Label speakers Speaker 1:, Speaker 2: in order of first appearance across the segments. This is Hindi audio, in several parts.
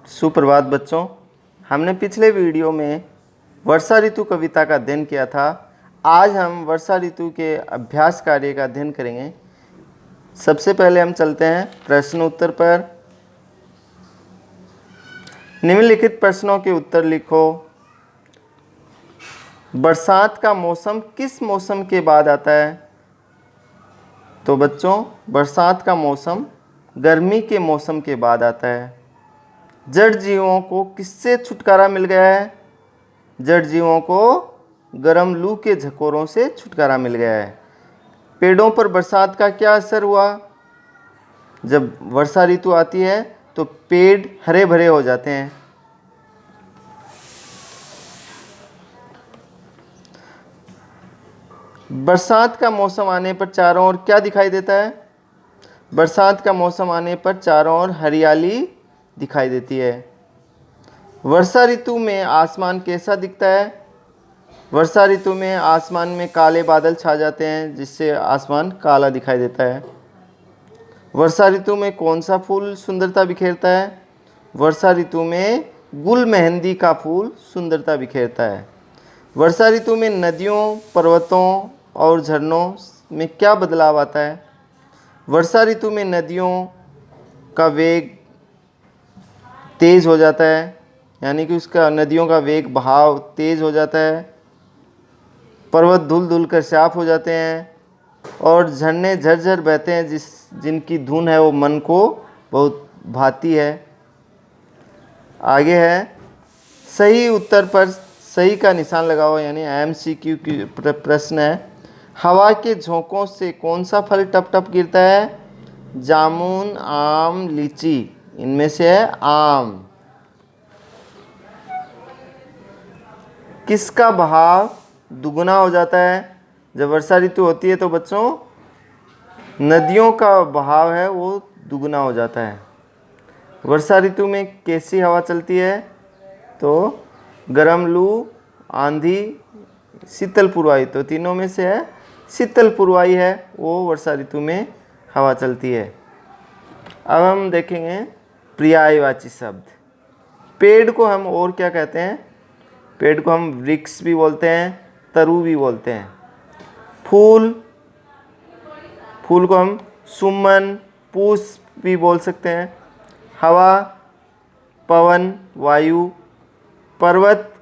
Speaker 1: सुप्रभात बच्चों। हमने पिछले वीडियो में वर्षा ऋतु कविता का अध्ययन किया था। आज हम वर्षा ऋतु के अभ्यास कार्य का अध्ययन करेंगे। सबसे पहले हम चलते हैं प्रश्न उत्तर पर। निम्नलिखित प्रश्नों के उत्तर लिखो। बरसात का मौसम किस मौसम के बाद आता है? तो बच्चों, बरसात का मौसम गर्मी के मौसम के बाद आता है। जड़ जीवों को किससे छुटकारा मिल गया है? जड़ जीवों को गर्म लू के झकोरों से छुटकारा मिल गया है। पेड़ों पर बरसात का क्या असर हुआ? जब वर्षा ऋतु आती है तो पेड़ हरे भरे हो जाते हैं। बरसात का मौसम आने पर चारों ओर क्या दिखाई देता है? बरसात का मौसम आने पर चारों ओर हरियाली दिखाई देती है। वर्षा ऋतु में आसमान कैसा दिखता है? वर्षा ऋतु में आसमान में काले बादल छा जाते हैं, जिससे आसमान काला दिखाई देता है। वर्षा ऋतु में कौन सा फूल सुंदरता बिखेरता है? वर्षा ऋतु में गुल मेहंदी का फूल सुंदरता बिखेरता है। वर्षा ऋतु में नदियों, पर्वतों और झरनों में क्या बदलाव आता है? वर्षा ऋतु में नदियों का वेग तेज हो जाता है, यानी कि उसका नदियों का वेग बहाव तेज हो जाता है। पर्वत धुल धुल कर साफ हो जाते हैं और झरने झरझर बहते हैं, जिनकी धुन है वो मन को बहुत भाती है। आगे है, सही उत्तर पर सही का निशान लगाओ, यानी MCQ की प्रश्न है। हवा के झोंकों से कौन सा फल टप टप गिरता है? जामुन, आम, लीची। इनमें से है आम। किसका बहाव दुगुना हो जाता है? जब वर्षा ऋतु होती है तो बच्चों नदियों का बहाव है वो दुगुना हो जाता है। वर्षा ऋतु में कैसी हवा चलती है? तो गर्म लू, आंधी, शीतल पुरवाई। तो तीनों में से है शीतल पुरवाई है वो वर्षा ऋतु में हवा चलती है। अब हम देखेंगे पर्यायवाची शब्द। पेड़ को हम और क्या कहते हैं? पेड़ को हम वृक्ष भी बोलते हैं, तरु भी बोलते हैं। फूल को हम सुमन, पुष्प भी बोल सकते हैं। हवा, पवन, वायु। पर्वत,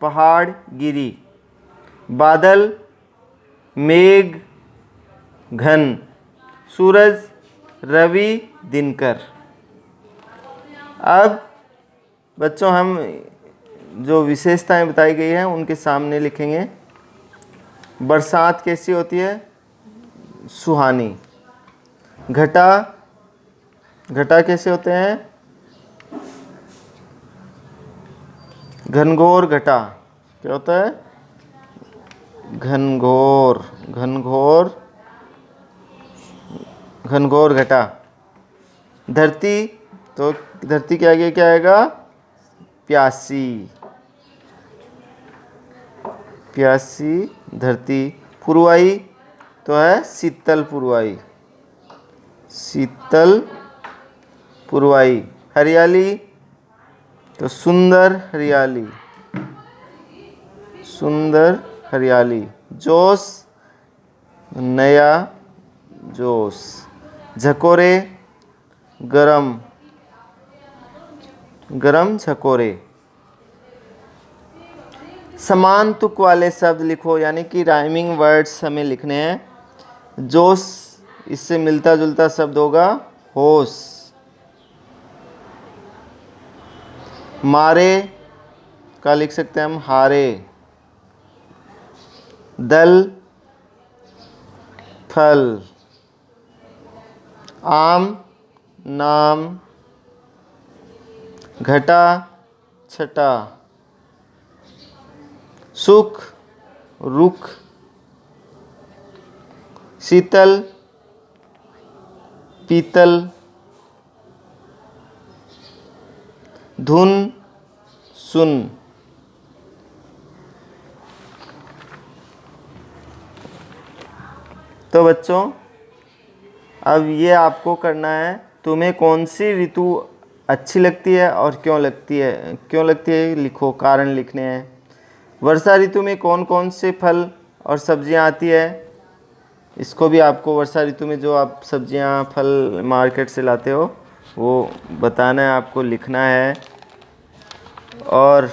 Speaker 1: पहाड़, गिरी। बादल, मेघ, घन। सूरज, रवि, दिनकर। अब बच्चों हम जो विशेषताएं बताई गई हैं उनके सामने लिखेंगे। बरसात कैसी होती है? सुहानी। घटा कैसे होते हैं? घनघोर घटा। क्या होता है? घनघोर घटा। धरती, तो धरती के आगे क्या आएगा? प्यासी धरती। पुरवाई तो है शीतल पुरवाई। हरियाली तो सुंदर हरियाली। जोश, नया जोश। झकोरे, गरम झकोरे। समान तुक वाले शब्द लिखो, यानी कि राइमिंग वर्ड्स हमें लिखने हैं। जोश, इससे मिलता जुलता शब्द होगा होश। मारे का लिख सकते हैं हम हारे। दल, फल। आम, नाम। घटा, छटा। सुख, रुख। शीतल, पीतल। धुन, सुन। तो बच्चों अब ये आपको करना है, तुम्हें कौन सी ऋतु अच्छी लगती है और क्यों लगती है? क्यों लगती है लिखो, कारण लिखने हैं। वर्षा ऋतु में कौन कौन से फल और सब्जियां आती है? इसको भी आपको वर्षा ऋतु में जो आप सब्जियां फल मार्केट से लाते हो वो बताना है, आपको लिखना है। और